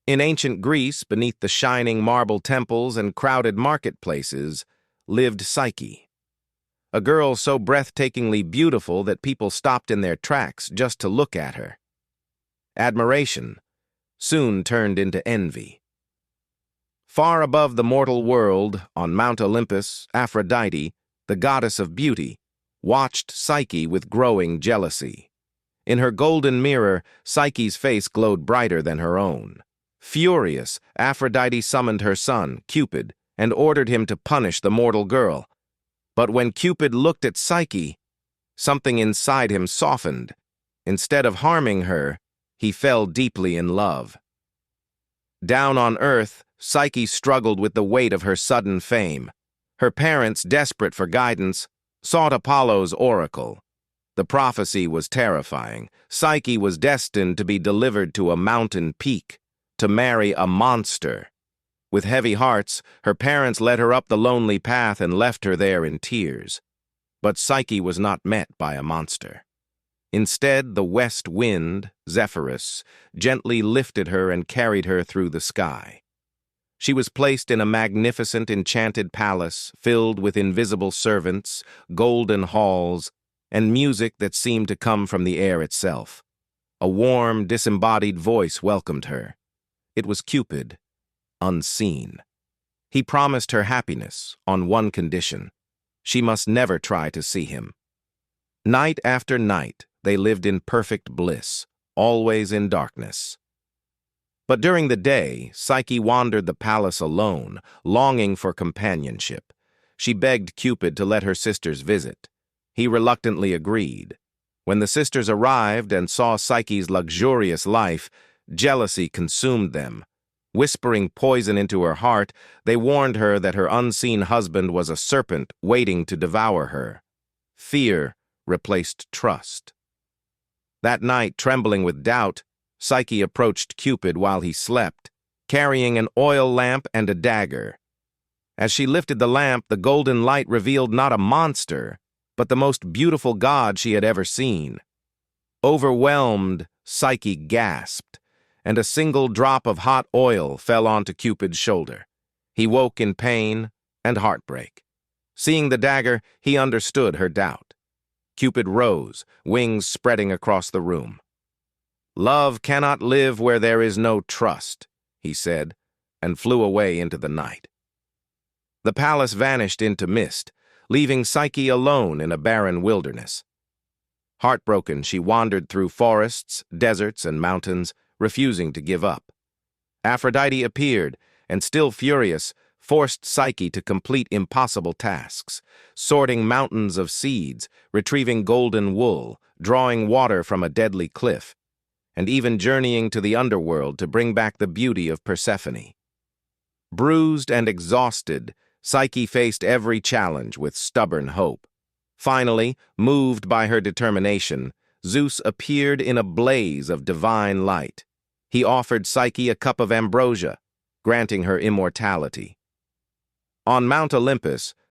In ancient Greece, beneath the shining marble temples and crowded marketplaces, lived Psyche, a girl so breathtakingly beautiful that people stopped in their tracks just to look at her. Admiration soon turned into envy. Far above the mortal world, on Mount Olympus, Aphrodite, the goddess of beauty, watched Psyche with growing jealousy. In her golden mirror, Psyche's face glowed brighter than her own. Furious, Aphrodite summoned her son, Cupid, and ordered him to punish the mortal girl. But when Cupid looked at Psyche, something inside him softened. Instead of harming her, he fell deeply in love. Down on earth, Psyche struggled with the weight of her sudden fame. Her parents, desperate for guidance, sought Apollo's oracle. The prophecy was terrifying. Psyche was destined to be delivered to a mountain peak, to marry a monster. With heavy hearts, her parents led her up the lonely path and left her there in tears. But Psyche was not met by a monster. Instead, the west wind, Zephyrus, gently lifted her and carried her through the sky. She was placed in a magnificent enchanted palace filled with invisible servants, golden halls, and music that seemed to come from the air itself. A warm, disembodied voice welcomed her. It was Cupid, unseen. He promised her happiness on one condition: she must never try to see him. Night after night, they lived in perfect bliss, always in darkness. But during the day, Psyche wandered the palace alone, longing for companionship. She begged Cupid to let her sisters visit. He reluctantly agreed. When the sisters arrived and saw Psyche's luxurious life, jealousy consumed them. Whispering poison into her heart, they warned her that her unseen husband was a serpent waiting to devour her. Fear replaced trust. That night, trembling with doubt, Psyche approached Cupid while he slept, carrying an oil lamp and a dagger. As she lifted the lamp, the golden light revealed not a monster, but the most beautiful god she had ever seen. Overwhelmed, Psyche gasped, and a single drop of hot oil fell onto Cupid's shoulder. He woke in pain and heartbreak. Seeing the dagger, he understood her doubt. Cupid rose, wings spreading across the room. "Love cannot live where there is no trust," he said, and flew away into the night. The palace vanished into mist, leaving Psyche alone in a barren wilderness. Heartbroken, she wandered through forests, deserts, and mountains, refusing to give up. Aphrodite appeared, and still furious, forced Psyche to complete impossible tasks, sorting mountains of seeds, retrieving golden wool, drawing water from a deadly cliff, and even journeying to the underworld to bring back the beauty of Persephone. Bruised and exhausted, Psyche faced every challenge with stubborn hope. Finally, moved by her determination, Zeus appeared in a blaze of divine light. He offered Psyche a cup of ambrosia, granting her immortality. On Mount Olympus,